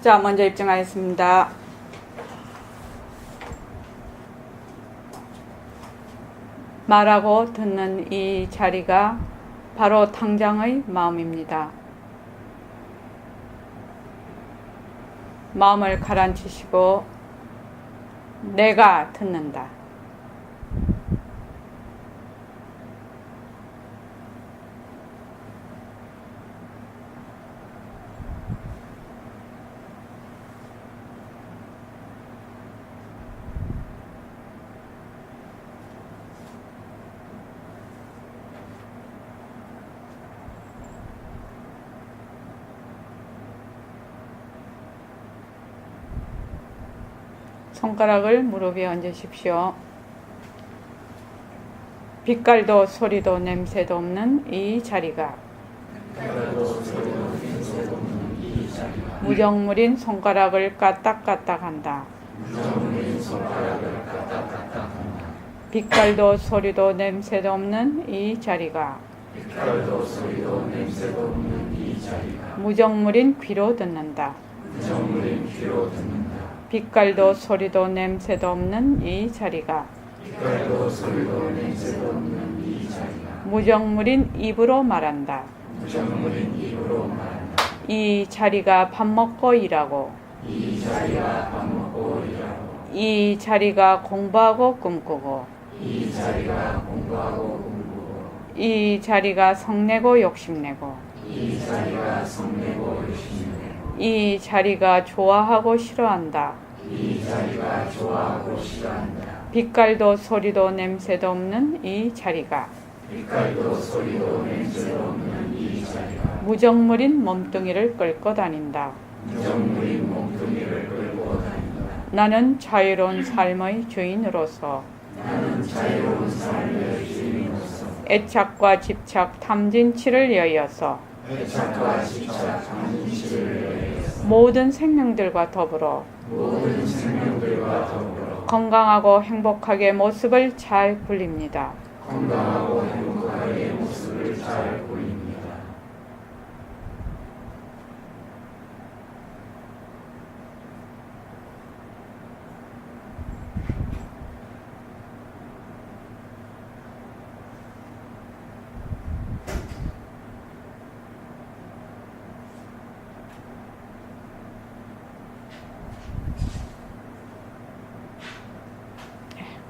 자, 먼저 입증하겠습니다. 말하고 듣는 이 자리가 바로 당장의 마음입니다. 마음을 가라앉히시고 내가 듣는다. 손가락을 무릎에 얹으십시오. 빛깔도 소리도 냄새도 없는 이 자리가 무정물인 손가락을 까딱까딱한다. 빛깔도 소리도 냄새도 없는 이 자리가 무정물인 귀로 듣는다. 빛깔도 소리도 냄새도 없는 이 자리가 무정물인 입으로 말한다. 이 자리가 밥 먹고 일하고 이 자리가 공부하고 꿈꾸고 이 자리가 성내고 욕심내고 이 자리가 좋아하고 싫어한다. 빛깔도 소리도 냄새도 없는 이 자리가 무정물인 몸뚱이를 끌고 다닌다. 나는 자유로운 삶의 주인으로서 애착과 집착, 탐진치를 여의어서 모든 생명들과 더불어 건강하고 행복하게 모습을 잘 굴립니다.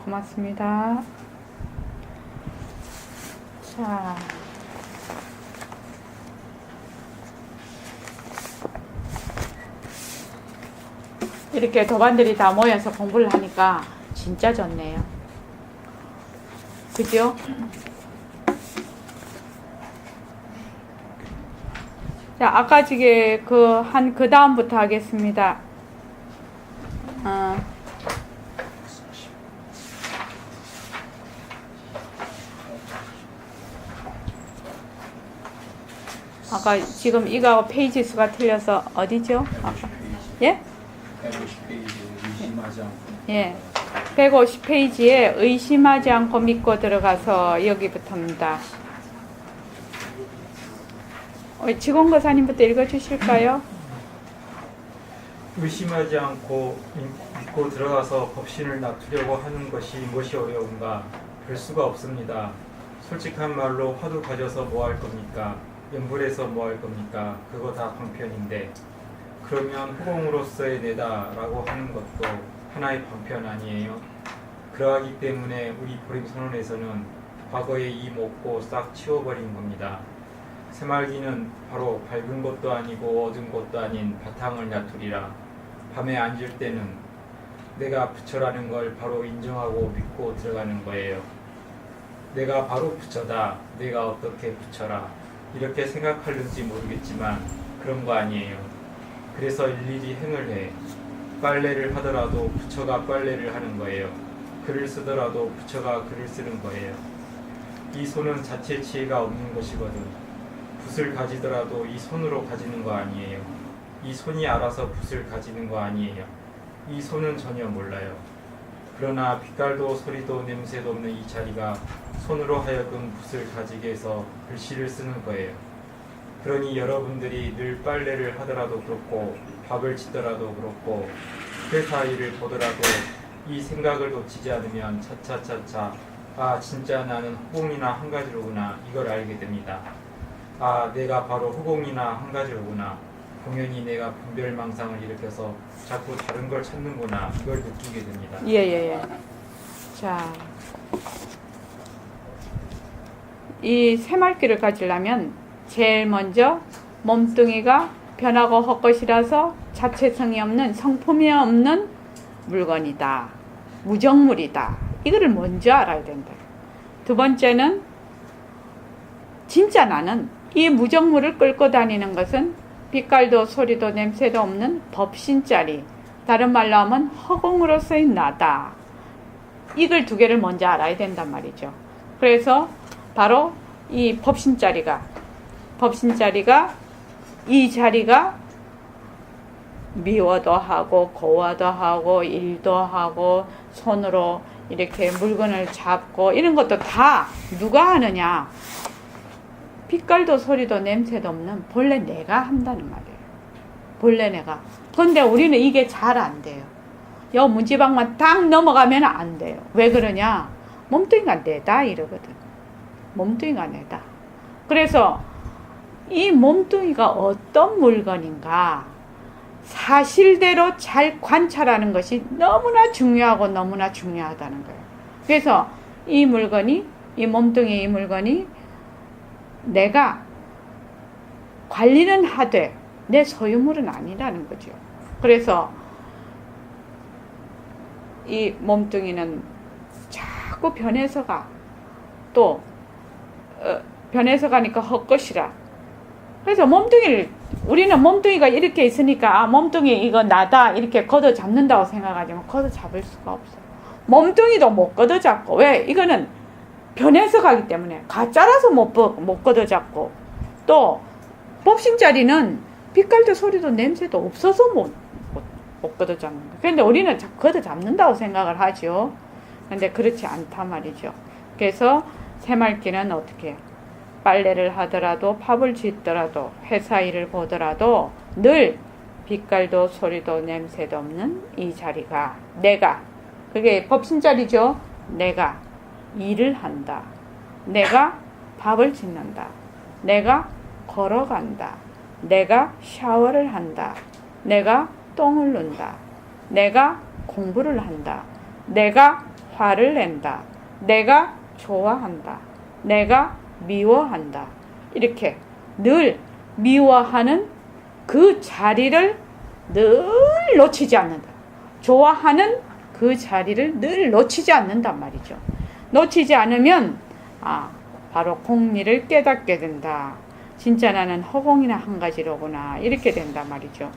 고맙습니다. 자, 이렇게 도반들이 다 모여서 공부를 하니까 진짜 좋네요. 그죠? 자, 아까 지게 그 다음부터 하겠습니다. 아까 지금 이거 페이지 수가 틀려서 어디죠? 아까. 예? 150페이지에 의심하지 않고 믿고 들어가서 여기부터입니다. 직원거사님부터 읽어주실까요? 의심하지 않고 믿고 들어가서 법신을 납두려고 하는 것이 무엇이 어려운가? 별 수가 없습니다. 솔직한 말로 화두 가져서 뭐 할 겁니까? 연불해서 뭐 할 겁니까? 그거 다 방편인데 그러면 후공으로서의 내다 라고 하는 것도 하나의 방편 아니에요? 그러하기 때문에 우리 보림선언에서는 과거의 이 먹고 싹 치워버린 겁니다. 새말기는 바로 밝은 것도 아니고 어두운 것도 아닌 바탕을 놔두리라. 밤에 앉을 때는 내가 부처라는 걸 바로 인정하고 믿고 들어가는 거예요. 내가 바로 부처다. 내가 어떻게 부처라. 이렇게 생각할는지 모르겠지만 그런 거 아니에요. 그래서 일일이 행을 해. 빨래를 하더라도 부처가 빨래를 하는 거예요. 글을 쓰더라도 부처가 글을 쓰는 거예요. 이 손은 자체 지혜가 없는 것이거든. 붓을 가지더라도 이 손으로 가지는 거 아니에요. 이 손이 알아서 붓을 가지는 거 아니에요. 이 손은 전혀 몰라요. 그러나 빛깔도 소리도 냄새도 없는 이 자리가 손으로 하여금 붓을 가지게 해서 글씨를 쓰는 거예요. 그러니 여러분들이 늘 빨래를 하더라도 그렇고 밥을 짓더라도 그렇고 회사 일을 보더라도 이 생각을 놓치지 않으면 차차차차 아 진짜 나는 후공이나 한 가지로구나 이걸 알게 됩니다. 아 내가 바로 후공이나 한 가지로구나. 공연히 내가 분별망상을 일으켜서 자꾸 다른 걸 찾는구나 이걸 느끼게 됩니다. 예. 자, 이 새말귀를 가지려면 제일 먼저 몸뚱이가 변하고 헛것이라서 자체성이 없는 성품이 없는 물건이다. 무정물이다. 이거를 먼저 알아야 된다. 두 번째는 진짜 나는 이 무정물을 끌고 다니는 것은 빛깔도 소리도 냄새도 없는 법신짜리, 다른 말로 하면 허공으로서의 나다. 이걸 두 개를 먼저 알아야 된단 말이죠. 그래서 바로 이 법신짜리가 이 자리가 미워도 하고 고와도 하고 일도 하고 손으로 이렇게 물건을 잡고 이런 것도 다 누가 하느냐? 빛깔도 소리도 냄새도 없는 본래 내가 한다는 말이에요. 본래 내가. 근데 우리는 이게 잘 안 돼요. 요 문지방만 딱 넘어가면 안 돼요. 왜 그러냐? 몸뚱이가 내다 이러거든. 몸뚱이가 내다. 그래서 이 몸뚱이가 어떤 물건인가 사실대로 잘 관찰하는 것이 너무나 중요하고 너무나 중요하다는 거예요. 그래서 이 물건이, 이 몸뚱이 이 물건이 내가 관리는 하되 내 소유물은 아니라는 거죠. 그래서 이 몸뚱이는 자꾸 변해서 가. 또 변해서 가니까 헛것이라. 그래서 몸뚱이를 우리는 몸뚱이가 이렇게 있으니까 아, 몸뚱이 이거 나다 이렇게 걷어 잡는다고 생각하지만 걷어 잡을 수가 없어요. 몸뚱이도 못 걷어 잡고. 왜? 이거는 변해서 가기 때문에 가짜라서 못 걷어 잡고, 또 법신짜리는 빛깔도 소리도 냄새도 없어서 못 걷어 잡는 거예요. 그런데 우리는 자꾸 걷어 잡는다고 생각을 하죠. 근데 그렇지 않단 말이죠. 그래서 새말귀는 어떻게 해요? 빨래를 하더라도 밥을 짓더라도 회사 일을 보더라도 늘 빛깔도 소리도 냄새도 없는 이 자리가 내가, 그게 법신자리죠. 내가 일을 한다. 내가 밥을 짓는다. 내가 걸어간다. 내가 샤워를 한다. 내가 똥을 눈다. 내가 공부를 한다. 내가 화를 낸다. 내가 좋아한다. 내가 미워한다. 이렇게 늘 미워하는 그 자리를 늘 놓치지 않는다. 좋아하는 그 자리를 늘 놓치지 않는단 말이죠. 놓치지 않으면 바로 공리를 깨닫게 된다. 진짜 나는 허공이나 한 가지로구나. 이렇게 된단 말이죠.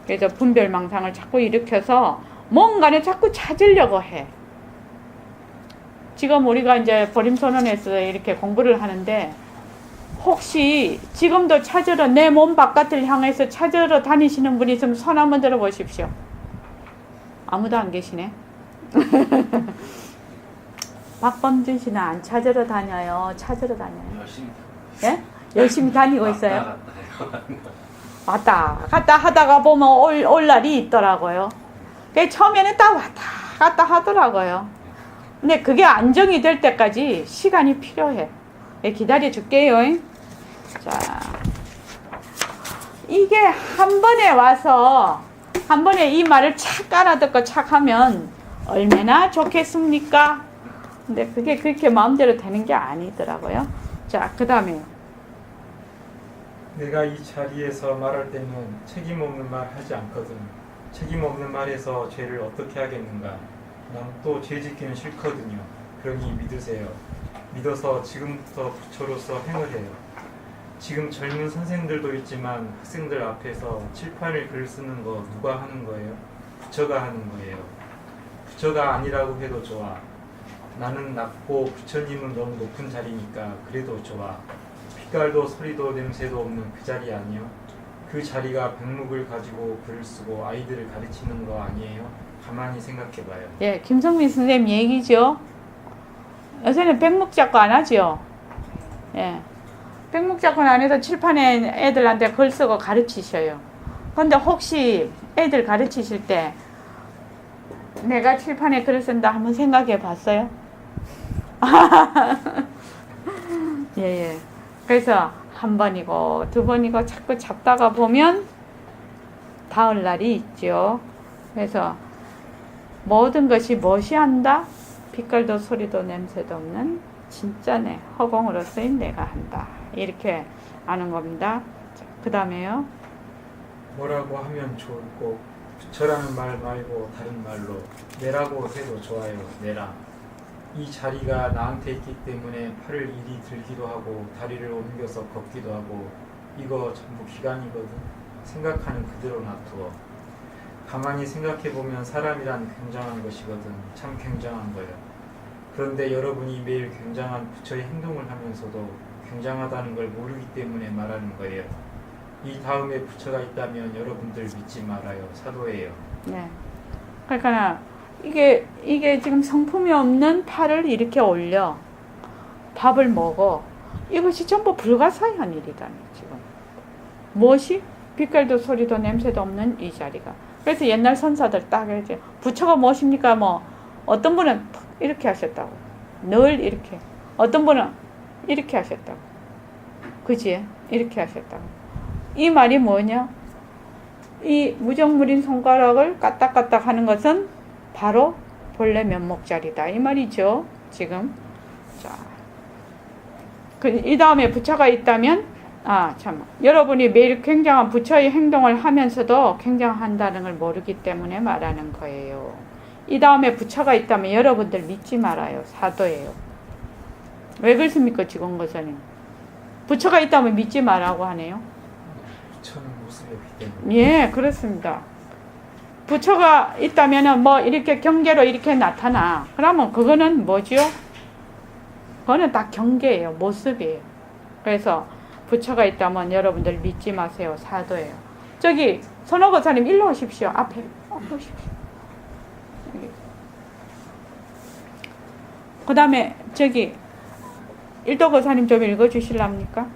그래서 분별망상을 자꾸 일으켜서 뭔가를 자꾸 찾으려고 해. 지금 우리가 이제 보림선언에서 이렇게 공부를 하는데 혹시 지금도 찾으러 내 몸 바깥을 향해서 찾으러 다니시는 분이 있으면 손 한번 들어보십시오. 아무도 안 계시네. 박범준 씨는 안 찾으러 다녀요. 찾으러 다녀요. 열심히. 예? 열심히 다니고 있어요. 왔다 왔다 갔다 하다가 보면 올 날이 있더라고요. 처음에는 딱 왔다 갔다 하더라고요. 근데 그게 안정이 될 때까지 시간이 필요해. 기다려 줄게요. 자, 이게 한 번에 와서 한 번에 이 말을 착 알아듣고 착 하면 얼마나 좋겠습니까? 근데 그게 그렇게 마음대로 되는 게 아니더라고요. 자, 그 다음에 내가 이 자리에서 말할 때는 책임 없는 말 하지 않거든. 책임 없는 말에서 죄를 어떻게 하겠는가. 난 또 죄 짓기는 싫거든요. 그러니 믿으세요. 믿어서 지금부터 부처로서 행을 해요. 지금 젊은 선생들도 있지만 학생들 앞에서 칠판을 글 쓰는 거 누가 하는 거예요? 부처가 하는 거예요. 부처가 아니라고 해도 좋아. 나는 낮고 부처님은 너무 높은 자리니까 그래도 좋아. 빛깔도 소리도 냄새도 없는 그 자리 아니요? 그 자리가 백목을 가지고 글을 쓰고 아이들을 가르치는 거 아니에요? 가만히 생각해봐요. 예, 김성민 선생님 얘기죠. 요새는 백목 잡고 안 하죠. 예. 백목작권 안에서 칠판에 애들한테 글 쓰고 가르치셔요. 근데 혹시 애들 가르치실 때 내가 칠판에 글을 쓴다 한번 생각해 봤어요? 예. 그래서 한 번이고 두 번이고 자꾸 잡다가 보면 닿을 날이 있죠. 그래서 모든 것이 무엇이한다? 빛깔도 소리도 냄새도 없는 진짜네 허공으로 쓰인 내가 한다. 이렇게 아는 겁니다. 그 다음에요. 뭐라고 하면 좋을꼬 부처라는 말 말고 다른 말로 내라고 해도 좋아요. 내라. 이 자리가 나한테 있기 때문에 팔을 이리 들기도 하고 다리를 옮겨서 걷기도 하고 이거 전부 기간이거든. 생각하는 그대로 놔두어. 가만히 생각해보면 사람이란 굉장한 것이거든. 참 굉장한 거야. 그런데 여러분이 매일 굉장한 부처의 행동을 하면서도 굉장하다는 걸 모르기 때문에 말하는 거예요. 이 다음에 부처가 있다면 여러분들 믿지 말아요. 사도예요. 네. 그러니까 이게 지금 성품이 없는 팔을 이렇게 올려 밥을 먹어. 이것이 전부 불가사의한 일이다니 지금. 무엇이? 빛깔도 소리도 냄새도 없는 이 자리가. 그래서 옛날 선사들 딱 이제 부처가 무엇입니까? 뭐 어떤 분은 이렇게 하셨다고. 늘 이렇게. 어떤 분은 이렇게 하셨다고. 그지? 이렇게 하셨다고. 이 말이 뭐냐? 이 무정무린 손가락을 까딱까딱 하는 것은 바로 본래 면목자리다. 이 말이죠. 지금. 자. 이 다음에 부처가 있다면, 여러분이 매일 굉장한 부처의 행동을 하면서도 굉장한다는 걸 모르기 때문에 말하는 거예요. 이 다음에 부처가 있다면 여러분들 믿지 말아요. 사도예요. 왜 그렇습니까? 지금 거사님. 부처가 있다면 믿지 말라고 하네요. 부처는 모습이 없기 때문에. 예, 그렇습니다. 부처가 있다면은 뭐 이렇게 경계로 이렇게 나타나. 그러면 그거는 뭐지요? 그거는 다 경계예요. 모습이에요. 그래서 부처가 있다면 여러분들 믿지 마세요. 사도예요. 저기 선호거사님 일로 오십시오. 앞에 오십시오. 그 다음에 저기 일도거사님 좀 읽어주실랍니까?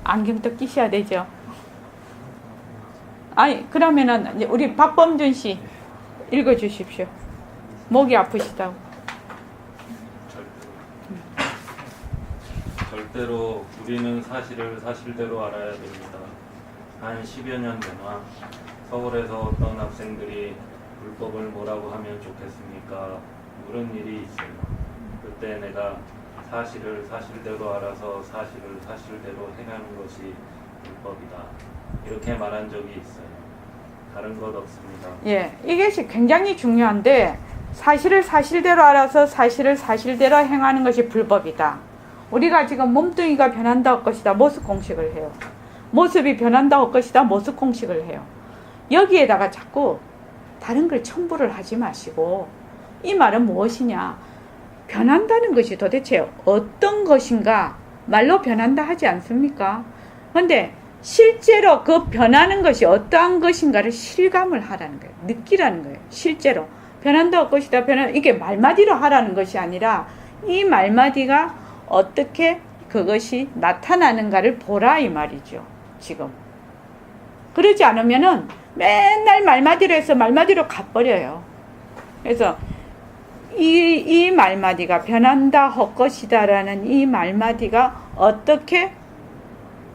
안경도 끼셔야 되죠. 아니 그러면은 이제 우리 박범준 씨 읽어주십시오. 목이 아프시다고. 절대로 우리는 사실을 사실대로 알아야 됩니다. 한 10여 년 전에 서울에서 어떤 학생들이 불법을 뭐라고 하면 좋겠습니까? 그런 일이 있어요. 그때 내가 사실을 사실대로 알아서 사실을 사실대로 행하는 것이 불법이다. 이렇게 말한 적이 있어요. 다른 것 없습니다. 예, 이것이 굉장히 중요한데 사실을 사실대로 알아서 사실을 사실대로 행하는 것이 불법이다. 우리가 지금 몸뚱이가 변한다 할 것이다. 모습 공식을 해요. 모습이 변한다 할 것이다. 모습 공식을 해요. 여기에다가 자꾸 다른 걸 첨부를 하지 마시고 이 말은 무엇이냐? 변한다는 것이 도대체 어떤 것인가? 말로 변한다 하지 않습니까? 근데 실제로 그 변하는 것이 어떠한 것인가를 실감을 하라는 거예요. 느끼라는 거예요. 실제로. 변한다 할 것이다. 이게 말마디로 하라는 것이 아니라 이 말마디가 어떻게 그것이 나타나는가를 보라 이 말이죠. 지금. 그러지 않으면은 맨날 말마디로 해서 말마디로 가버려요. 그래서 이 말마디가 변한다 할 것이다 라는 이 말마디가 어떻게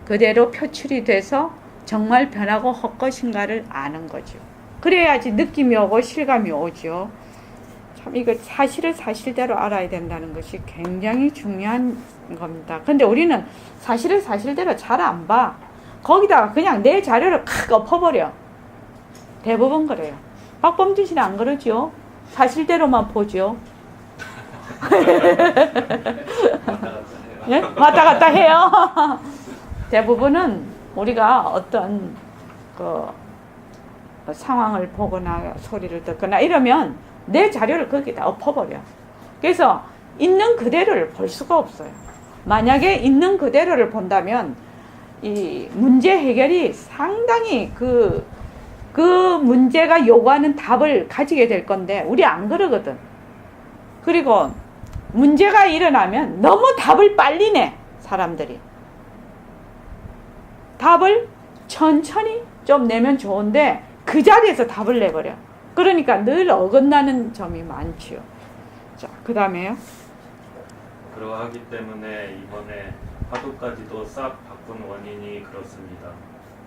그대로 표출이 돼서 정말 변하고 할 것인가를 아는 거죠. 그래야지 느낌이 오고 실감이 오죠. 참 이거 사실을 사실대로 알아야 된다는 것이 굉장히 중요한 겁니다. 근데 우리는 사실을 사실대로 잘 안 봐. 거기다가 그냥 내 자료를 칵 엎어버려. 대부분 그래요. 박범준 씨는 안 그러죠? 사실대로만 보죠. 예? 왔다 갔다 해요. 대부분은 우리가 어떤 그 상황을 보거나 소리를 듣거나 이러면 내 자료를 거기다 엎어버려. 그래서 있는 그대로를 볼 수가 없어요. 만약에 있는 그대로를 본다면 이 문제 해결이 상당히 그 문제가 요구하는 답을 가지게 될 건데 우리 안 그러거든. 그리고 문제가 일어나면 너무 답을 빨리 내, 사람들이. 답을 천천히 좀 내면 좋은데 그 자리에서 답을 내버려. 그러니까 늘 어긋나는 점이 많지요. 자, 그 다음에요. 그러하기 때문에 이번에 화두까지도 싹 바꾼 원인이 그렇습니다.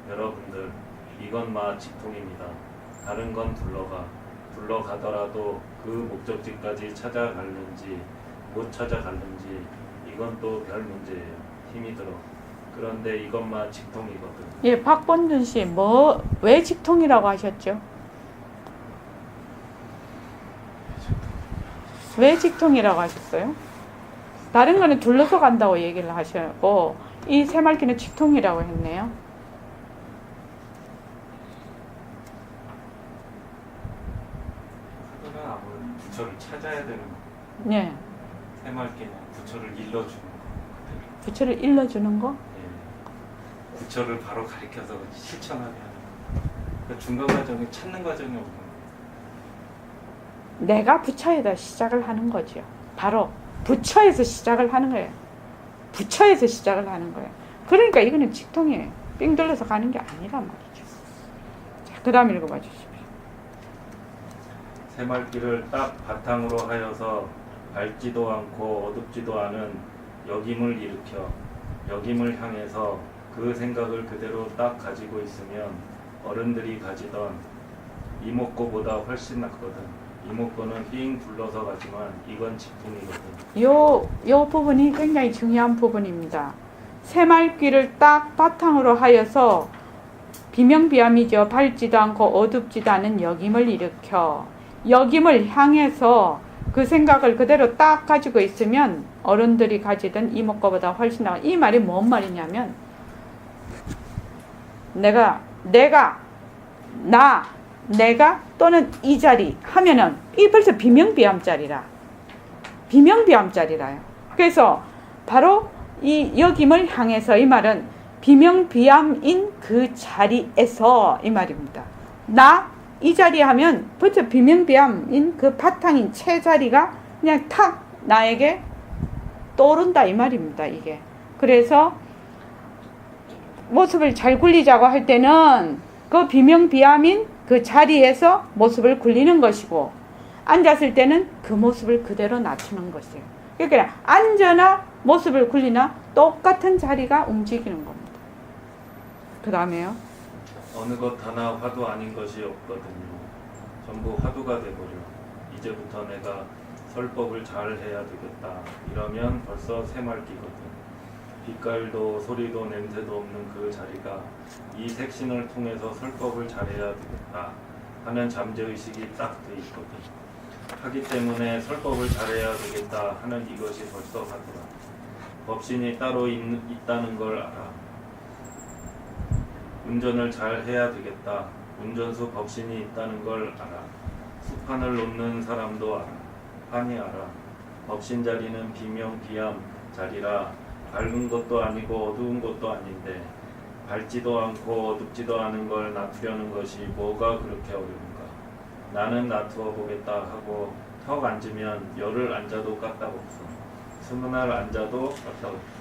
여러분들, 이건 마 직통입니다. 다른 건 둘러가더라도 그 목적지까지 찾아가는지 못 찾아가는지 이건 또 별 문제예요. 힘이 들어. 그런데 이것만 직통이거든. 예, 박본준 씨, 왜 직통이라고 하셨죠? 왜 직통이라고 하셨어요? 다른 거는 둘러서 간다고 얘기를 하셨고, 이 새말기는 직통이라고 했네요. 하루는 아무래도 부처를 찾아야 되는 거. 예, 새말기는 부처를 일러주는 거. 부처를 일러주는 거? 예. 부처를 바로 가리켜서 실천하게 하는 거. 그 중간 과정에 찾는 과정이 없는 거. 내가 부처에다 시작을 하는 거죠. 바로 부처에서 시작을 하는 거예요. 부처에서 시작을 하는 거예요. 그러니까 이거는 직통이에요. 삥 둘러서 가는 게 아니란 말이죠. 자, 그 다음 읽어봐 주십시오. 새말기를 딱 바탕으로 하여서 밝지도 않고 어둡지도 않은 역임을 일으켜 역임을 향해서 그 생각을 그대로 딱 가지고 있으면 어른들이 가지던 이목구보다 훨씬 낫거든. 이목구는 삥 둘러서 가지만 이건 직통이거든. 요 부분이 굉장히 중요한 부분입니다. 새말귀를 딱 바탕으로 하여서 비명비암이죠. 밝지도 않고 어둡지도 않은 역임을 일으켜 역임을 향해서 그 생각을 그대로 딱 가지고 있으면 어른들이 가지던 이목구보다 훨씬 나아. 이 말이 뭔 말이냐면 내가 또는 이 자리 하면은 이 벌써 비명비암짜리라. 비명비암짜리라요. 그래서 바로 이 역임을 향해서 이 말은 비명비암인 그 자리에서 이 말입니다. 이 자리 하면 벌써 비명비암인 그 바탕인 체자리가 그냥 탁 나에게 떠오른다 이 말입니다. 이게. 그래서 모습을 잘 굴리자고 할 때는 그 비명비암인 그 자리에서 모습을 굴리는 것이고 앉았을 때는 그 모습을 그대로 낮추는 것이에요. 그러니까 앉거나 모습을 굴리나 똑같은 자리가 움직이는 겁니다. 그 다음에요. 어느 것 하나 화두 아닌 것이 없거든요. 전부 화두가 돼버려. 이제부터 내가 설법을 잘 해야 되겠다. 이러면 벌써 새말기거든. 빛깔도 소리도 냄새도 없는 그 자리가 이 색신을 통해서 설법을 잘해야 되겠다 하는 잠재의식이 딱 돼 있거든. 하기 때문에 설법을 잘해야 되겠다 하는 이것이 벌써 화두라. 법신이 따로 있다는 걸 알아. 운전을 잘 해야 되겠다. 운전수 법신이 있다는 걸 알아. 수판을 놓는 사람도 알아. 판이 알아. 법신 자리는 비명비암 자리라 밝은 것도 아니고 어두운 것도 아닌데 밝지도 않고 어둡지도 않은 걸 놔두려는 것이 뭐가 그렇게 어려운가. 나는 놔두어 보겠다 하고 턱 앉으면 열을 앉아도 까딱없어. 20날 앉아도 까딱없어.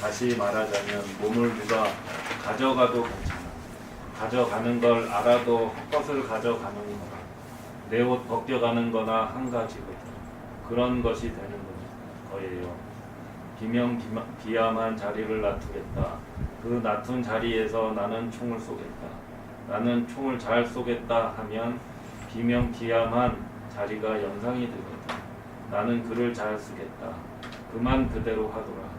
다시 말하자면 몸을 누가 가져가도 괜찮아. 가져가는 걸 알아도 헛것을 가져가는 거라. 내 옷 벗겨가는 거나 한 가지거든. 그런 것이 되는 거예요. 비명비암한 자리를 놔두겠다. 그 놔둔 자리에서 나는 총을 쏘겠다. 나는 총을 잘 쏘겠다 하면 비명비암한 자리가 연상이 되거든. 나는 글을 잘 쓰겠다. 그만 그대로 하더라.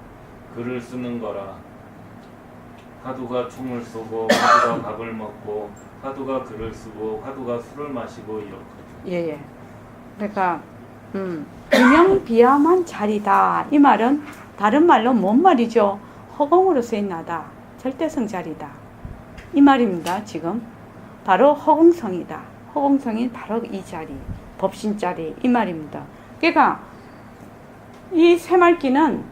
글을 쓰는 거라. 화두가 총을 쏘고 화두가 밥을 먹고 화두가 글을 쓰고 화두가 술을 마시고 이렇거든. 예. 그러니까 비명비암한 자리다. 이 말은 다른 말로 뭔 말이죠? 허공으로 쓰인나다. 절대성 자리다. 이 말입니다. 지금 바로 허공성이다. 허공성이 바로 이 자리, 법신 자리 이 말입니다. 그러니까 이 새말기는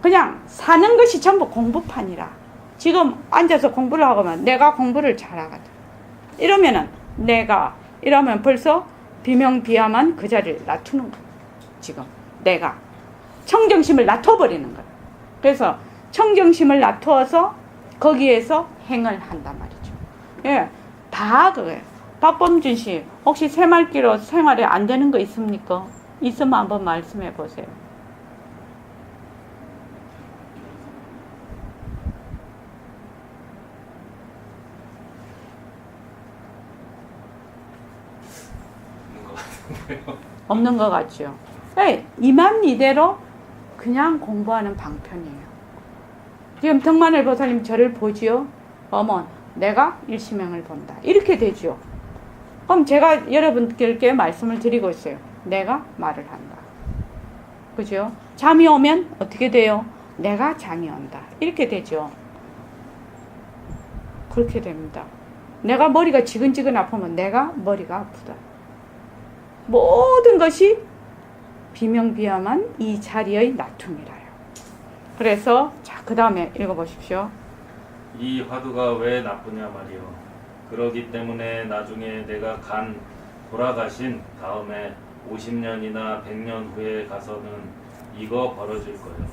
그냥 사는 것이 전부 공부판이라. 지금 앉아서 공부를 하고만 내가 공부를 잘하거든. 이러면 벌써 비명비암한 그 자리를 놔두는 거야. 지금 내가 청정심을 놔둬버리는 거예요. 그래서 청정심을 놔두어서 거기에서 행을 한단 말이죠. 예, 다 그거예요. 박범준 씨, 혹시 새말기로 생활에 안 되는 거 있습니까? 있으면 한번 말씀해 보세요. 있는 것 같은데요. 없는 것 같죠. 예, 이만 이대로 그냥 공부하는 방편이에요. 지금 덕만을 보살님 저를 보지요. 어머, 내가 일심행을 본다. 이렇게 되죠. 그럼 제가 여러분들께 말씀을 드리고 있어요. 내가 말을 한다. 그죠? 잠이 오면 어떻게 돼요? 내가 잠이 온다. 이렇게 되죠. 그렇게 됩니다. 내가 머리가 지근지근 아프면 내가 머리가 아프다. 모든 것이 비명비야만 이 자리의 나툼이라요. 그래서 자, 그 다음에 읽어보십시오. 이 화두가 왜 나쁘냐 말이요. 그러기 때문에 나중에 내가 돌아가신 다음에 50년이나 100년 후에 가서는 이거 벌어질 거예요.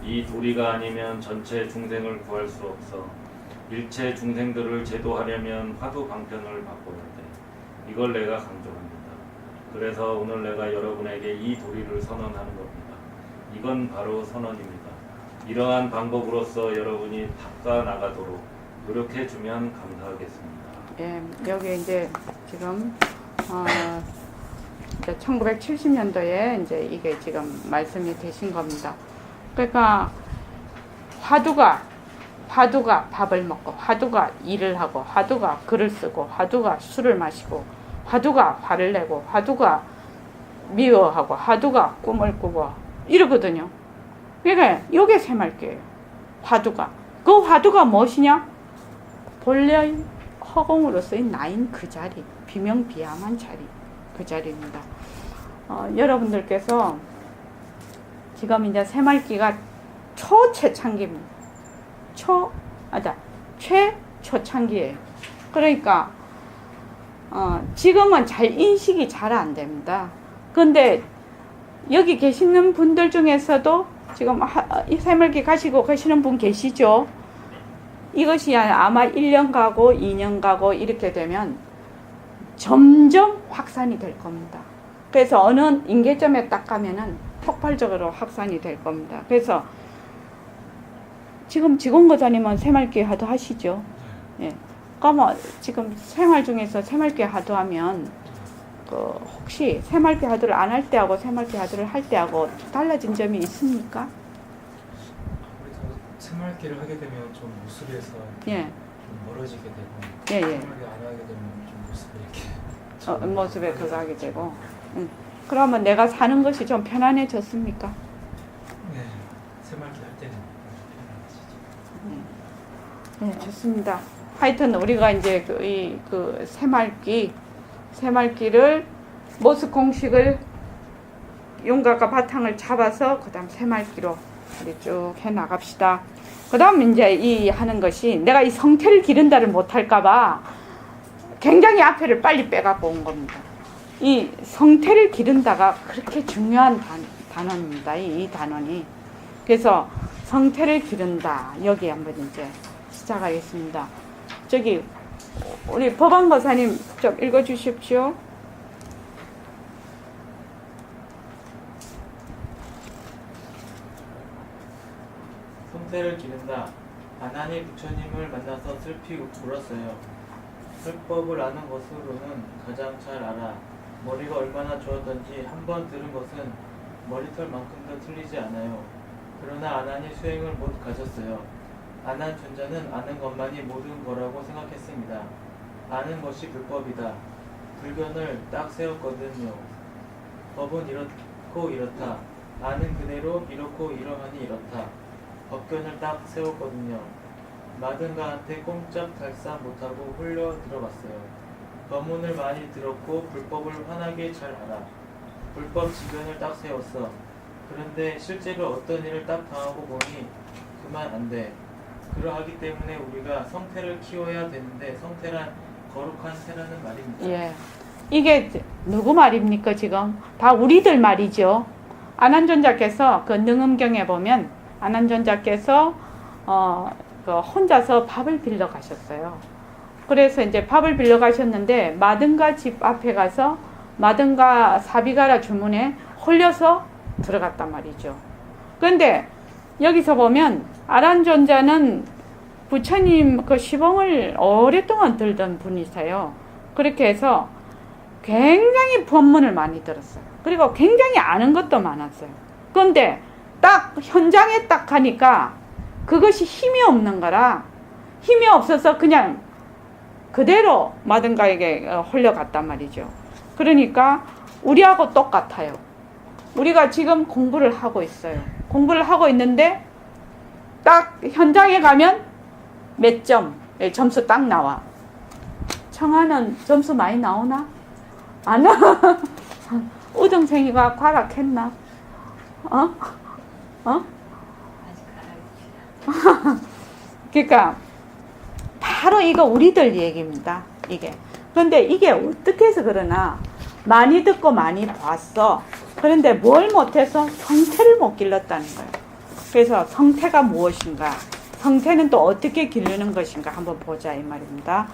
이 도리가 아니면 전체 중생을 구할 수 없어. 일체 중생들을 제도하려면 화두 방편을 바꿔야 돼. 이걸 내가 강조합니다. 그래서 오늘 내가 여러분에게 이 도리를 선언하는 겁니다. 이건 바로 선언입니다. 이러한 방법으로서 여러분이 닦아 나가도록 노력해 주면 감사하겠습니다. 예, 여기 이제 지금 1970년도에 이제 이게 지금 말씀이 되신 겁니다. 그러니까 화두가 밥을 먹고, 화두가 일을 하고, 화두가 글을 쓰고, 화두가 술을 마시고, 화두가 화를 내고, 화두가 미워하고, 화두가 꿈을 꾸고 이러거든요. 그러니까 이게 새말기예요. 화두가. 그 화두가 무엇이냐? 본래의 허공으로서의 나인 그 자리, 비명비야만 자리, 그 자리입니다. 여러분들께서 지금 이제 새말기가 초최창기입니다. 최초창기예요. 그러니까 지금은 잘 인식이 잘 안 됩니다. 근데 여기 계시는 분들 중에서도 지금 새말기 가시고 계시는 분 계시죠? 이것이 아마 1년 가고 2년 가고 이렇게 되면 점점 확산이 될 겁니다. 그래서 어느 임계점에 딱 가면은 폭발적으로 확산이 될 겁니다. 그래서 지금 직원거사님은 새말기 하도 하시죠? 예. 그러면 지금 생활 중에서 새말기 하도 하면 혹시 새말기 하도를 안 할 때하고 새말기 하도를 할 때하고 달라진 점이 있습니까? 아무래도 새말기를 하게 되면 좀 모습에서 예. 좀 멀어지게 되고 예. 새말기 안 하게 되면 좀 모습이 이렇게 모습에 그거 하게 되고. 그러면 내가 사는 것이 좀 편안해졌습니까? 네, 새말기 할 때는 편안해지죠. 네, 좋습니다. 하여튼 우리가 이제 그 새말기를 모습 공식을 윤곽과 바탕을 잡아서 그다음 새말기로 우리 쭉 해 나갑시다. 그다음 이제 이 하는 것이 내가 이 성태를 기른다를 못할까봐 굉장히 앞에를 빨리 빼갖고 온 겁니다. 이 성태를 기른다가 그렇게 중요한 단원입니다. 이 단원이. 그래서 성태를 기른다. 여기 한번 이제 시작하겠습니다. 저기 우리 법안거사님 좀 읽어주십시오. 성태를 기른다. 아난이 부처님을 만나서 슬피 울었어요. 설법을 아는 것으로는 가장 잘 알아. 머리가 얼마나 좋았던지 한 번 들은 것은 머리털만큼도 틀리지 않아요. 그러나 아난이 수행을 못 가졌어요. 아난 존자는 아는 것만이 모든 거라고 생각했습니다. 아는 것이 불법이다. 불견을 딱 세웠거든요. 법은 이렇고 이렇다. 아는 그대로 이렇고 이러하니 이렇다. 법견을 딱 세웠거든요. 마든가한테 꼼짝달싹 못하고 홀려 들어봤어요. 법문을 많이 들었고 불법을 환하게 잘 알아. 불법 지견을 딱 세웠어. 그런데 실제로 어떤 일을 딱 당하고 보니 그만 안 돼. 그러하기 때문에 우리가 성태를 키워야 되는데 성태란 거룩한 태라는 말입니다. 예. 이게 누구 말입니까 지금? 다 우리들 말이죠. 안한존자께서 그 능음경에 보면 안한존자께서 그 혼자서 밥을 빌려 가셨어요. 그래서 이제 밥을 빌려 가셨는데 마등가 집 앞에 가서 마등가 사비가라 주문에 홀려서 들어갔단 말이죠. 그런데 여기서 보면 안한존자는 부처님 그 시봉을 오랫동안 들던 분이세요. 그렇게 해서 굉장히 법문을 많이 들었어요. 그리고 굉장히 아는 것도 많았어요. 그런데 딱 현장에 딱 가니까 그것이 힘이 없는 거라 힘이 없어서 그냥 그대로 마등가에게 홀려갔단 말이죠. 그러니까 우리하고 똑같아요. 우리가 지금 공부를 하고 있어요. 공부를 하고 있는데 딱 현장에 가면 몇 점, 점수 딱 나와. 청아는 점수 많이 나오나? 안 나와. 우등생이가 과락했나? 그러니까 바로 이거 우리들 얘기입니다. 이게. 그런데 이게 어떻게 해서 그러나 많이 듣고 많이 봤어. 그런데 뭘 못해서 성태를 못 길렀다는 거예요. 그래서 성태가 무엇인가? 성태는 또 어떻게 기르는 것인가? 한번 보자 이 말입니다.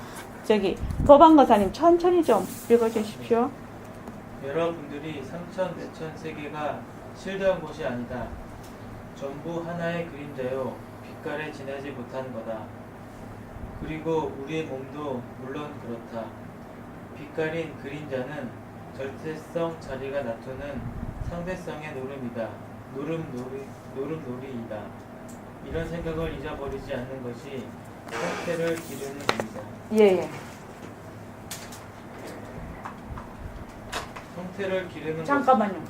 저기 도방거사님 천천히 좀 읽어주십시오. 여러분들이 상천 내천 세계가 실대한 곳이 아니다. 전부 하나의 그림자요 빛깔에 지나지 못한 거다. 그리고 우리의 몸도 물론 그렇다. 빛깔인 그림자는 절대성 자리가 나타는 상대성의 노름이다. 노름놀이이다. 이런 생각을 잊어버리지 않는 것이 성태를 기르는 겁니다. 예. 성태를 기르는 잠깐만요.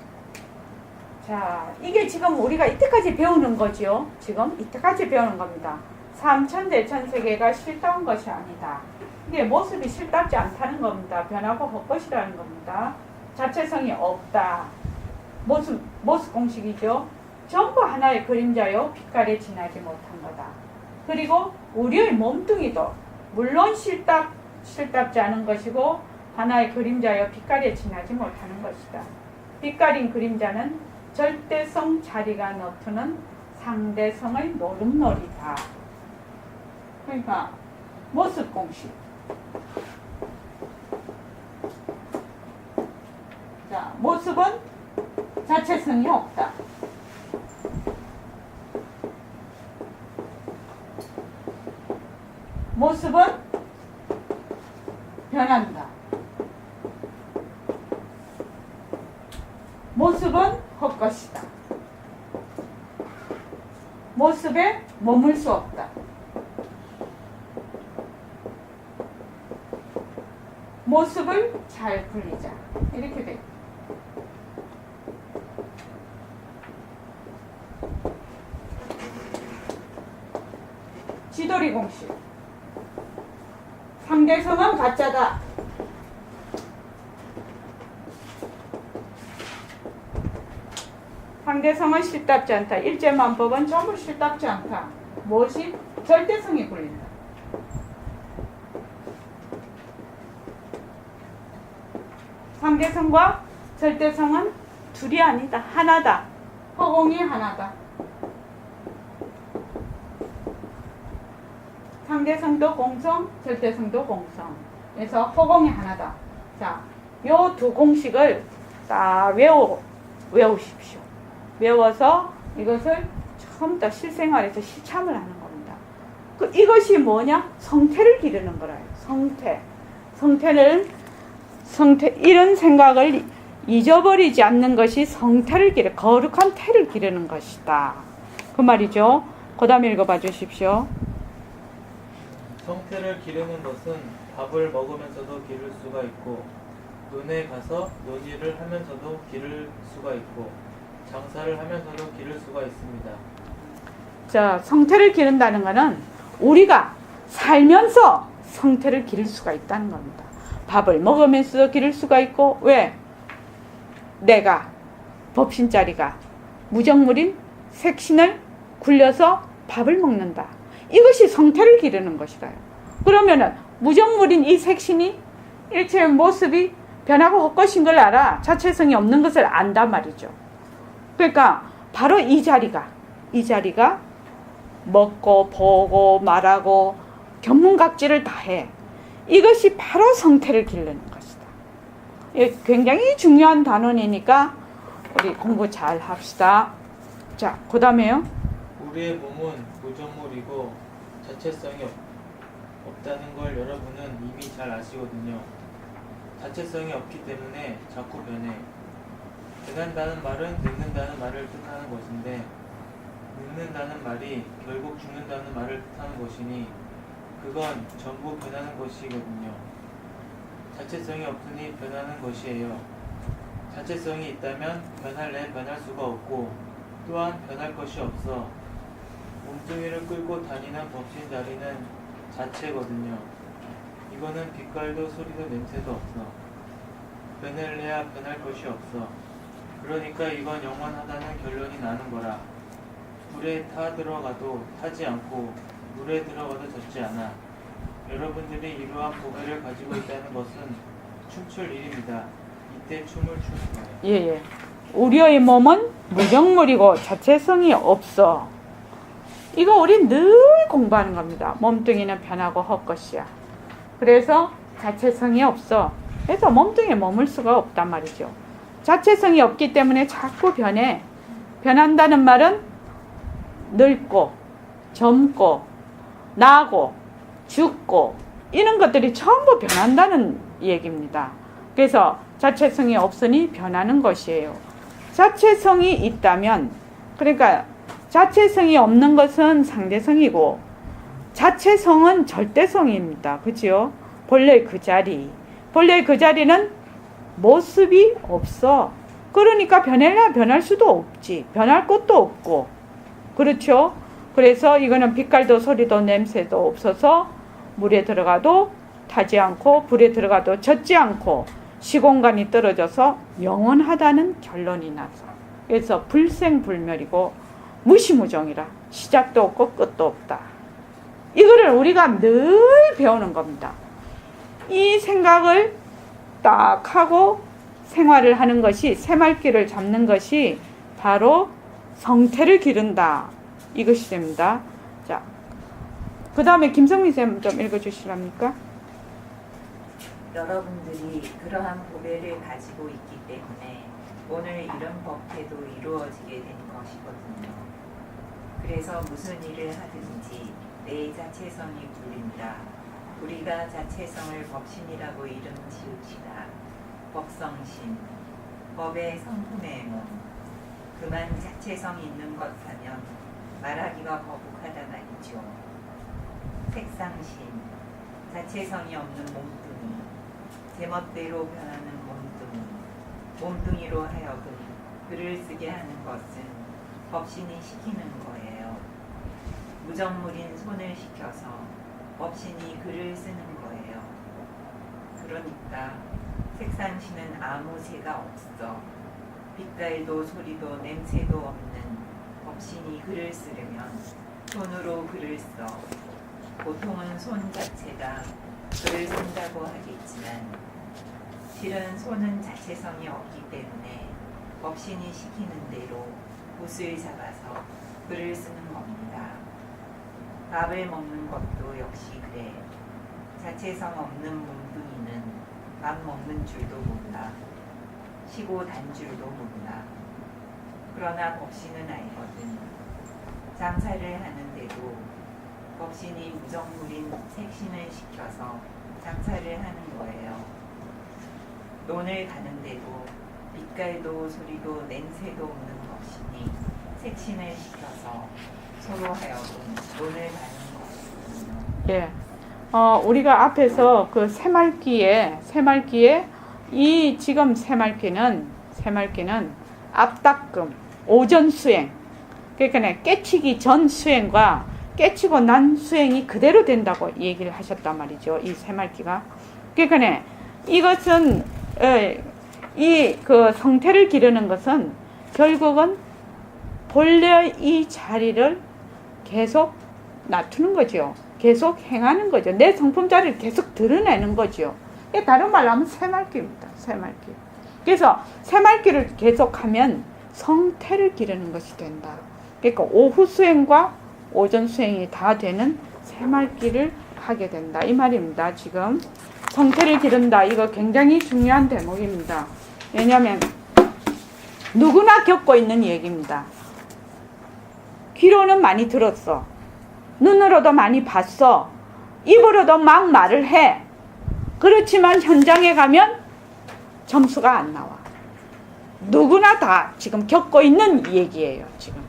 자, 이게 지금 우리가 이때까지 배우는 거죠. 지금 이때까지 배우는 겁니다. 삼천대천세계가 실다운 것이 아니다. 이게 모습이 실답지 않다는 겁니다. 변하고 헛것이라는 겁니다. 자체성이 없다. 모습 공식이죠. 전부 하나의 그림자요 빛깔에 지나지 못한 거다. 그리고 우리의 몸뚱이도 물론 실답지 않은 것이고 하나의 그림자요 빛깔에 지나지 못하는 것이다. 빛깔인 그림자는 절대성 자리가 너트는 상대성의 노름놀이다. 그러니까 모습 공식. 자, 모습은 자체성이 없다. 모습은 변한다. 모습은 헛것이다. 모습에 머물 수 없다. 모습을 잘 굴리자. 이렇게 돼. 지도리 공식. 상대성은 가짜다. 상대성은 실답지 않다. 일제만법은 전부 실답지 않다. 무엇이? 절대성이 굴린다. 상대성과 절대성은 둘이 아니다. 하나다. 허공이 하나다. 상대성도 공성, 절대성도 공성. 그래서 허공이 하나다. 자, 요 두 공식을 다 외우십시오. 외워서 이것을 처음부터 실생활에서 실참을 하는 겁니다. 이것이 뭐냐? 성태를 기르는 거라요. 성태, 이런 생각을 잊어버리지 않는 것이 성태를 거룩한 태를 기르는 것이다. 그 말이죠. 그 다음에 읽어봐 주십시오. 성태를 기르는 것은 밥을 먹으면서도 기를 수가 있고 논에 가서 논일을 하면서도 기를 수가 있고 장사를 하면서도 기를 수가 있습니다. 자, 성태를 기른다는 것은 우리가 살면서 성태를 기를 수가 있다는 겁니다. 밥을 먹으면서도 기를 수가 있고, 왜? 내가 법신자리가 무정물인 색신을 굴려서 밥을 먹는다. 이것이 성태를 기르는 것이다. 그러면은 무정물인 이 색신이 일체의 모습이 변하고 헛것인 걸 알아. 자체성이 없는 것을 안단 말이죠. 그러니까 바로 이 자리가 먹고 보고 말하고 견문각지를 다 해. 이것이 바로 성태를 기르는 것이다. 이게 굉장히 중요한 단원이니까 우리 공부 잘 합시다. 자, 그 다음에요. 우리의 몸은 무정물이고 자체성이 없다는 걸 여러분은 이미 잘 아시거든요. 자체성이 없기 때문에 자꾸 변해. 변한다는 말은 늙는다는 말을 뜻하는 것인데 늙는다는 말이 결국 죽는다는 말을 뜻하는 것이니 그건 전부 변하는 것이거든요. 자체성이 없으니 변하는 것이에요. 자체성이 있다면 변할래 변할 수가 없고 또한 변할 것이 없어. 몸뚱이를 끌고 다니는 법신 다리는 자체거든요. 이거는 빛깔도 소리도 냄새도 없어. 변할래야 변할 것이 없어. 그러니까 이건 영원하다는 결론이 나는 거라. 불에 타들어가도 타지 않고 물에 들어가도 젖지 않아. 여러분들이 이러한 보배를 가지고 있다는 것은 춤출 일입니다. 이때 춤을 추는 거예요. 예. 우리의 몸은 무정물이고 자체성이 없어. 이거 우리 늘 공부하는 겁니다. 몸뚱이는 변하고 헛것이야. 그래서 자체성이 없어. 그래서 몸뚱이에 머물 수가 없단 말이죠. 자체성이 없기 때문에 자꾸 변해. 변한다는 말은 늙고 젊고 나고 죽고 이런 것들이 전부 변한다는 얘기입니다. 그래서 자체성이 없으니 변하는 것이에요. 자체성이 있다면, 그러니까 자체성이 없는 것은 상대성이고 자체성은 절대성입니다. 그렇죠? 본래의 그 자리는 모습이 없어. 그러니까 변할라 변할 수도 없지. 변할 것도 없고. 그렇죠? 그래서 이거는 빛깔도 소리도 냄새도 없어서 물에 들어가도 타지 않고 불에 들어가도 젖지 않고 시공간이 떨어져서 영원하다는 결론이 나서, 그래서 불생불멸이고 무시무정이라 시작도 없고 끝도 없다. 이거를 우리가 늘 배우는 겁니다. 이 생각을 딱 하고 생활을 하는 것이, 새말귀를 잡는 것이 바로 성태를 기른다, 이것이 됩니다. 자, 그 다음에 김성민 쌤 좀 읽어주시랍니까? 여러분들이 그러한 보배를 가지고 있기 때문에 오늘 이런 법회도 이루어지게 된 것이거든요. 그래서 무슨 일을 하든지 내 자체성이 굴린다. 우리가 자체성을 법신이라고 이름 지읍시다. 법성신, 법의 성품의 몸. 그만 자체성이 있는 것 하면 말하기가 거북하다 말이죠. 색상신, 자체성이 없는 몸뚱이, 제멋대로 변하는 몸뚱이로 하여금 글을 쓰게 하는 것은 법신이 시키는 거예요. 무정물인 손을 시켜서 법신이 글을 쓰는 거예요. 그러니까 색상신은 아무 새가 없어. 빛깔도 소리도 냄새도 없는 법신이 글을 쓰려면 손으로 글을 써. 보통은 손 자체가 글을 쓴다고 하겠지만 실은 손은 자체성이 없기 때문에 법신이 시키는 대로 붓을 잡아서 글을 쓰는 겁니다. 밥을 먹는 것도 역시 그래. 자체성 없는 몸뚱이는 밥 먹는 줄도 몰라. 쉬고 단 줄도 몰라. 그러나 법신은 알거든. 장사를 하는데도 법신이 무정물인 색신을 시켜서 장사를 하는 거예요. 논을 가는데도 빛깔도 소리도 냄새도 없는 법신이 색신을 시켜서 서로 하여금 논을 가는 것이거든요. 예. 우리가 앞에서 그 새말귀에 이 지금 새말귀는 앞닦음, 오전 수행. 그러니까 깨치기 전 수행과 깨치고 난 수행이 그대로 된다고 얘기를 하셨단 말이죠. 이 새말귀가. 그러니까 이것은 이 그 성태를 기르는 것은 결국은 본래 이 자리를 계속 놔두는 거죠. 계속 행하는 거죠. 내 성품 자리를 계속 드러내는 거죠. 다른 말로 하면 새말귀입니다. 새말귀. 그래서 새말귀를 계속하면 성태를 기르는 것이 된다. 그러니까 오후 수행과 오전 수행이 다 되는 새말기를 하게 된다. 이 말입니다. 지금 성태를 기른다. 이거 굉장히 중요한 대목입니다. 왜냐하면 누구나 겪고 있는 얘기입니다. 귀로는 많이 들었어. 눈으로도 많이 봤어. 입으로도 막 말을 해. 그렇지만 현장에 가면 점수가 안 나와. 누구나 다 지금 겪고 있는 얘기예요. 지금.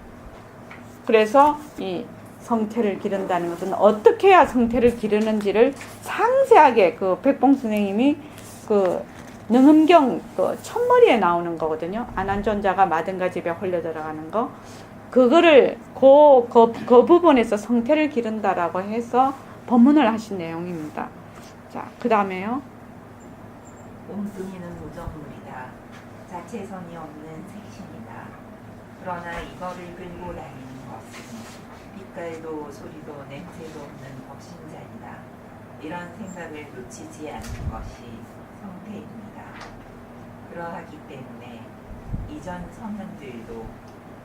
그래서 이 성태를 기른다는 것은 어떻게 해야 성태를 기르는지를 상세하게 그 백봉 선생님이 그 능음경 그 첫머리에 나오는 거거든요. 안한존자가 마든가 집에 홀려 들어가는 거. 그거를 그 부분에서 성태를 기른다라고 해서 법문을 하신 내용입니다. 자, 그 다음에요. 몸뚱이는 무정물이다. 자체성이 없는 색신이다. 그러나 이거를 끌고 다니는 것은 빛깔도 소리도 냄새도 없는 법신자이다. 이런 생각을 놓치지 않는 것이 성태입니다. 그러하기 때문에 이전 선현들도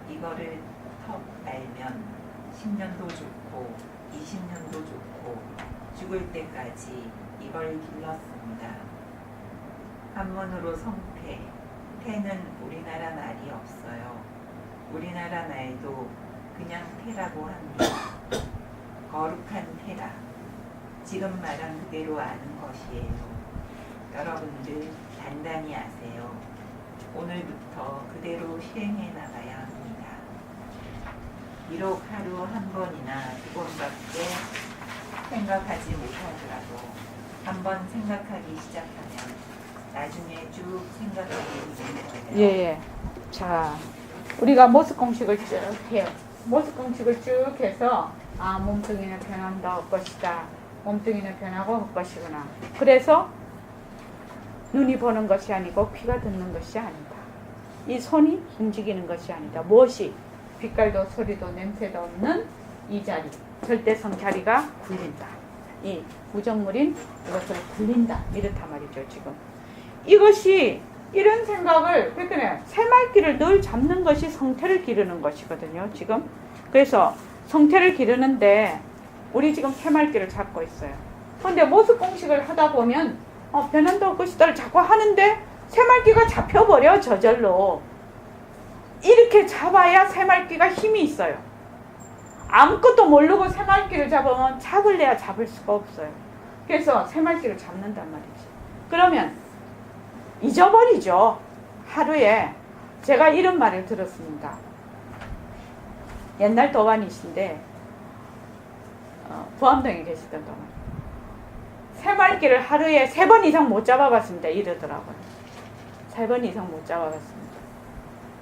이거를 턱 알면 10년도 좋고 20년도 좋고 죽을 때까지 이걸 길렀습니다. 한문으로 성태, 태는 우리나라 말이 없어요. 우리나라 말도 그냥 태라고 합니다. 거룩한 태라. 지금 말한 그대로 아는 것이에요. 여러분들 단단히 아세요. 오늘부터 그대로 실행해 나가야 합니다. 비록 하루 한 번이나 두 번밖에 생각하지 못하더라도 한 번 생각하기 시작하면 나중에 쭉 생각하게 되는 거예요. 예. 자, 우리가 모습 공식을 쭉 해요. 모습 공식을 쭉 해서 아, 몸뚱이는 변한다 할 것이다. 몸뚱이는 변하고 할 것이구나. 그래서 눈이 보는 것이 아니고 귀가 듣는 것이 아니다. 이 손이 움직이는 것이 아니다. 무엇이? 빛깔도 소리도 냄새도 없는 이 자리, 절대성 자리가 굴린다. 이 무정물인 이것을 굴린다. 이렇단 말이죠. 지금 이것이 이런 생각을 그러니까 새말기를 늘 잡는 것이 성태를 기르는 것이거든요. 지금 그래서 성태를 기르는데 우리 지금 새말기를 잡고 있어요. 그런데 모습 공식을 하다 보면 변한다고 것이다를 자꾸 하는데 새말기가 잡혀버려. 저절로 이렇게 잡아야 새말기가 힘이 있어요. 아무것도 모르고 새말기를 잡으면 잡을래야 잡을 수가 없어요. 그래서 새말기를 잡는단 말이지. 그러면 잊어버리죠. 하루에 제가 이런 말을 들었습니다. 옛날 도반이신데 부암동에 계시던 도반. 새말기를 하루에 3번 이상 못 잡아봤습니다. 이러더라고요. 3번 이상 못 잡아봤습니다.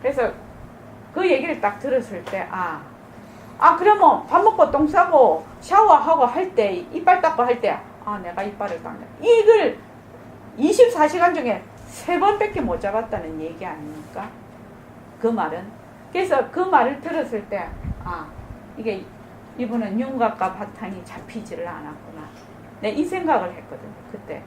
그래서 그 얘기를 딱 들었을 때 그러면 밥 먹고 똥 싸고 샤워하고 할 때 이빨 닦고 할 때 내가 이빨을 닦네. 이걸 24시간 중에 3번밖에 못 잡았다는 얘기 아닙니까? 그 말은. 그래서 그 말을 들었을 때 이게 이분은 윤곽과 바탕이 잡히지를 않았구나. 내 이 생각을 했거든요. 그때.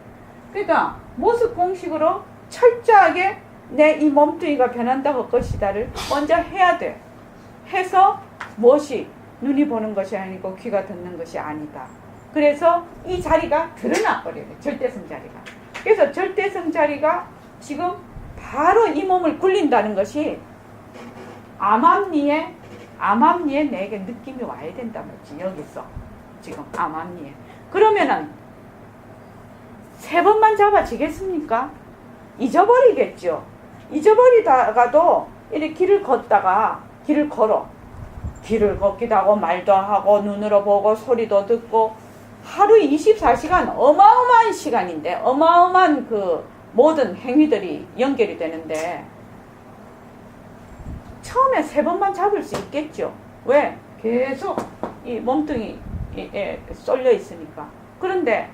그러니까 모습 공식으로 철저하게 내 이 몸뚱이가 변한다고 할 것이다를 먼저 해야 돼. 해서 무엇이 눈이 보는 것이 아니고 귀가 듣는 것이 아니다. 그래서 이 자리가 드러나 버려요. 절대성 자리가. 그래서 절대성 자리가 지금 바로 이 몸을 굴린다는 것이 암암리에 내게 느낌이 와야 된단 말이지. 여기서 지금 암암리에. 그러면은 3번만 잡아지겠습니까? 잊어버리겠죠. 잊어버리다가도 이렇게 길을 걸어. 길을 걷기도 하고 말도 하고 눈으로 보고 소리도 듣고 하루 24시간 어마어마한 시간인데 어마어마한 그 모든 행위들이 연결이 되는데 처음에 3번만 잡을 수 있겠죠. 왜? 계속 이 몸뚱이에 쏠려 있으니까. 그런데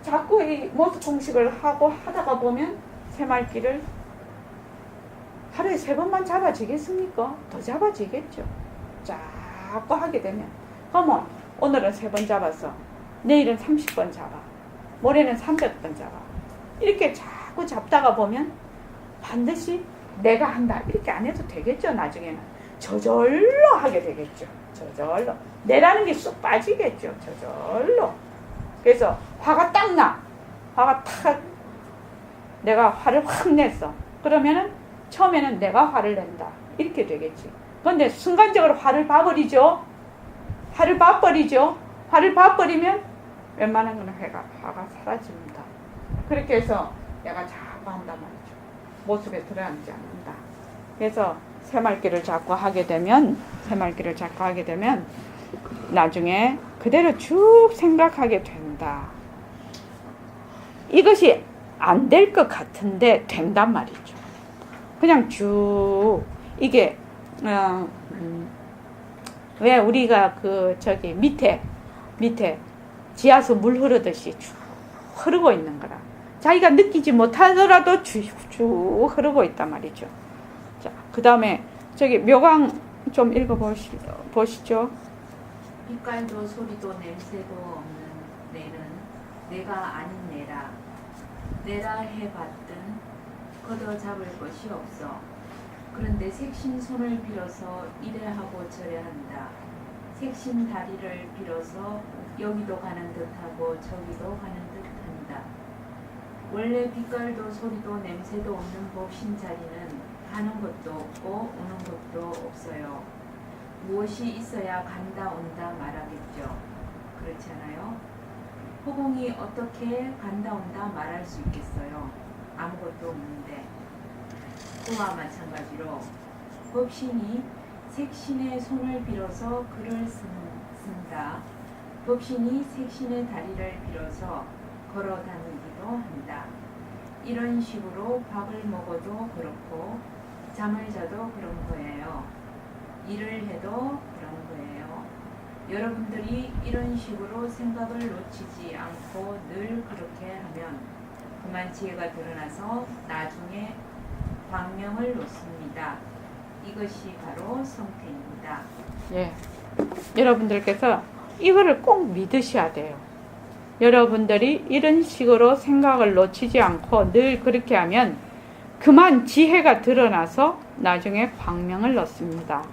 자꾸 이 모습 공식을 하고 하다가 보면 새말기를 하루에 3번만 잡아지겠습니까? 더 잡아지겠죠. 자꾸 하게 되면. 그러면 오늘은 3번 잡았어. 내일은 30번 잡아. 모레는 300번 잡아. 이렇게 자꾸 잡다가 보면 반드시 내가 한다 이렇게 안 해도 되겠죠. 나중에는 저절로 하게 되겠죠. 저절로 내라는 게 쑥 빠지겠죠. 저절로. 그래서 화가 딱 나. 화가 탁 내가 화를 확 냈어. 그러면은 처음에는 내가 화를 낸다 이렇게 되겠지. 그런데 순간적으로 화를 봐버리죠. 화를 봐버리죠. 화를 봐버리면 웬만한 거는 화가 사라집니다. 그렇게 해서 내가 자꾸 한단 말이죠. 모습에 드러나지 않는다. 그래서 새말귀를 자꾸 하게 되면 나중에 그대로 쭉 생각하게 된다. 이것이 안 될 것 같은데 된단 말이죠. 그냥 쭉 이게 왜 우리가 저기 밑에 지하수 물 흐르듯이 쭉 흐르고 있는 거라. 자기가 느끼지 못하더라도 쭉 흐르고 있단 말이죠. 자, 그 다음에 저기 묘강 좀 읽어보시죠. 빛깔도 소리도 냄새도 없는 내는 내가 아닌 내라. 내라 해봤든 걷어 잡을 것이 없어. 그런데 색신 손을 빌어서 이래 하고 저래 한다. 색신 다리를 빌어서 여기도 가는 듯하고 저기도 가는 듯한다. 원래 빛깔도 소리도 냄새도 없는 법신 자리는 가는 것도 없고 오는 것도 없어요. 무엇이 있어야 간다 온다 말하겠죠. 그렇지 않아요? 호공이 어떻게 간다 온다 말할 수 있겠어요? 아무것도 없는데. 그와 마찬가지로 법신이 색신의 손을 빌어서 글을 쓴다. 법신이 색신의 다리를 빌어서 걸어 다니기도 한다. 이런 식으로 밥을 먹어도 그렇고 잠을 자도 그런 거예요. 일을 해도 그런 거예요. 여러분들이 이런 식으로 생각을 놓치지 않고 늘 그렇게 하면 그만 지혜가 드러나서 나중에 광명을 놓습니다. 이것이 바로 성태입니다. 예, 여러분들께서 이거를 꼭 믿으셔야 돼요. 여러분들이 이런 식으로 생각을 놓치지 않고 늘 그렇게 하면 그만 지혜가 드러나서 나중에 광명을 넣습니다.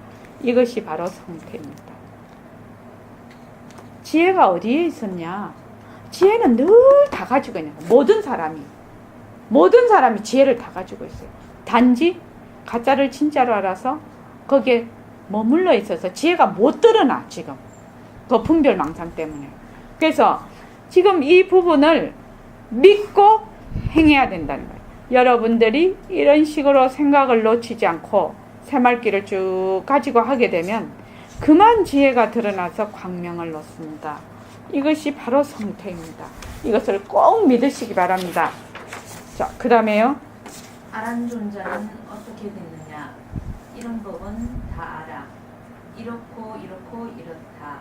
이것이 바로 성태입니다. 지혜가 어디에 있었냐? 지혜는 늘 다 가지고 있는 거예요. 모든 사람이 지혜를 다 가지고 있어요. 단지 가짜를 진짜로 알아서 거기에 머물러 있어서 지혜가 못 드러나. 지금 거품별망상 때문에. 그래서 지금 이 부분을 믿고 행해야 된다는 거예요. 여러분들이 이런 식으로 생각을 놓치지 않고 새말귀를 쭉 가지고 하게 되면 그만 지혜가 드러나서 광명을 놓습니다. 이것이 바로 성태입니다. 이것을 꼭 믿으시기 바랍니다. 자, 그 다음에요. 아란존자는 어떻게 됐느냐? 이런 법은 다 알아. 이렇고 이렇다.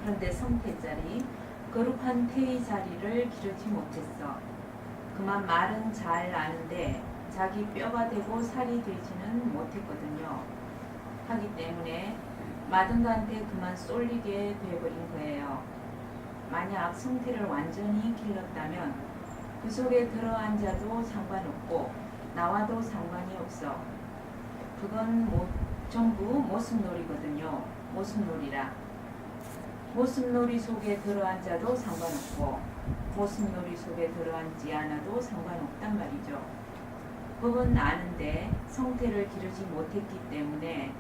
그런데 성태자리 거룩한 태의 자리를 기르지 못했어. 그만 말은 잘 아는데 자기 뼈가 되고 살이 되지는 못했거든요. 하기 때문에 마등가한테 그만 쏠리게 돼버린 거예요. 만약 성태를 완전히 길렀다면 그 속에 들어앉아도 상관없고 나와도 상관이 없어. 그건 전부 모습놀이거든요. 모습놀이라. 모습놀이 속에 들어앉아도 상관없고 모습놀이 속에 들어앉지 않아도 상관없단 말이죠. 법은 아는데 성태를 기르지 못했기 때문에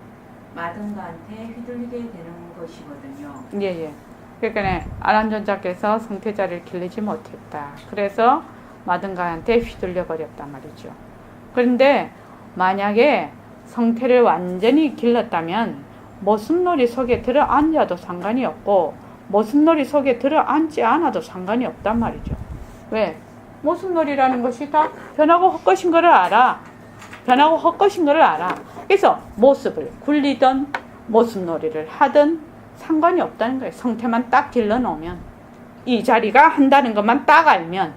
마등가한테 휘둘리게 되는 것이거든요. 예. 그러니까 아란존자께서 성태자를 길르지 못했다. 그래서 마등가한테 휘둘려 버렸단 말이죠. 그런데 만약에 성태를 완전히 길렀다면 모습놀이 속에 들어앉아도 상관이 없고 모습놀이 속에 들어앉지 않아도 상관이 없단 말이죠. 왜? 모습놀이라는 것이 다 변하고 헛것인 것을 알아. 그래서 모습을 굴리든 모습놀이를 하든 상관이 없다는 거예요. 성태만 딱 길러놓으면, 이 자리가 한다는 것만 딱 알면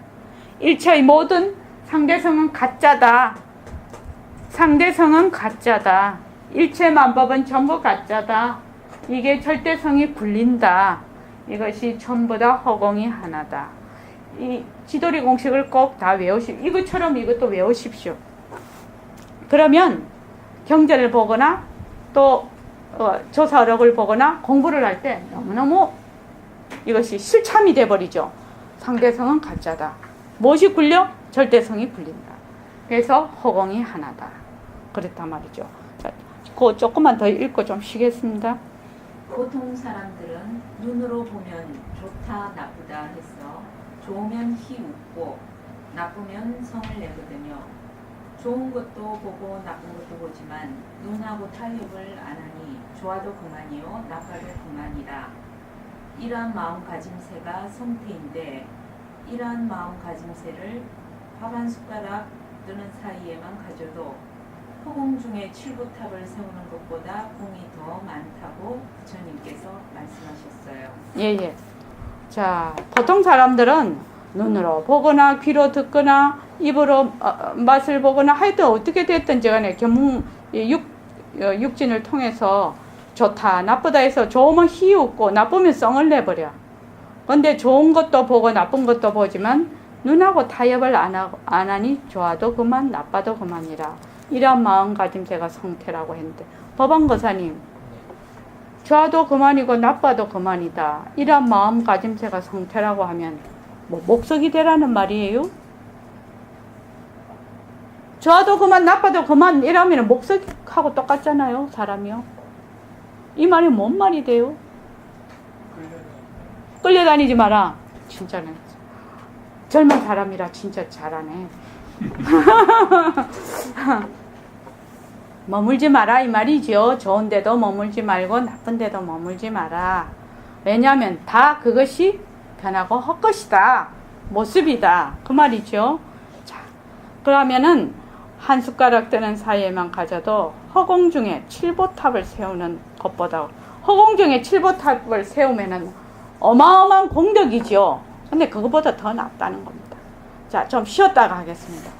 일체의 모든 상대성은 가짜다. 일체 만법은 전부 가짜다. 이게 절대성이 굴린다. 이것이 전부 다 허공이 하나다. 이 지도리 공식을 꼭 다 이것처럼 이것도 외우십시오. 그러면 경제를 보거나 또 조사력을 보거나 공부를 할 때 너무너무 이것이 실참이 돼버리죠. 상대성은 가짜다. 무엇이 굴려? 절대성이 굴린다. 그래서 허공이 하나다. 그랬단 말이죠. 자, 그거 조금만 더 읽고 좀 쉬겠습니다. 보통 사람들은 눈으로 보면 좋다 나쁘다 해서 좋으면 희 웃고 나쁘면 성을 내거든요. 좋은 것도 보고 나쁜 것도 보지만 눈하고 타협을 안 하니 좋아도 그만이요 나빠도 그만이라. 이러한 마음가짐새가 성태인데 이러한 마음가짐새를 밥 한 숟가락 뜨는 사이에만 가져도 허공 중에 칠보탑을 세우는 것보다 공이 더 많다고 부처님께서 말씀하셨어요. 예. 자, 보통 사람들은 눈으로 보거나 귀로 듣거나 입으로 맛을 보거나 하여튼 어떻게 됐든지 간에 육진을 통해서 좋다 나쁘다 해서 좋으면 희웃고 나쁘면 썽을 내버려. 근데 좋은 것도 보고 나쁜 것도 보지만 눈하고 타협을 안 하니 좋아도 그만 나빠도 그만이라. 이런 마음가짐새가 성태라고 했는데 법안거사님 좋아도 그만이고 나빠도 그만이다. 이런 마음가짐새가 성태라고 하면 뭐 목석이 되라는 말이에요? 좋아도 그만 나빠도 그만 이러면 목석하고 똑같잖아요. 사람이요. 이 말이 뭔 말이 돼요? 끌려다니지 마라. 진짜네. 젊은 사람이라 진짜 잘하네. 머물지 마라 이 말이죠. 좋은 데도 머물지 말고 나쁜 데도 머물지 마라. 왜냐하면 다 그것이 변하고 헛것이다. 모습이다. 그 말이죠. 자, 그러면은 한 숟가락 뜨는 사이에만 가져도 허공 중에 칠보탑을 세우는 것보다 허공 중에 칠보탑을 세우면은 어마어마한 공덕이죠. 근데 그것보다 더 낫다는 겁니다. 자, 좀 쉬었다가 하겠습니다.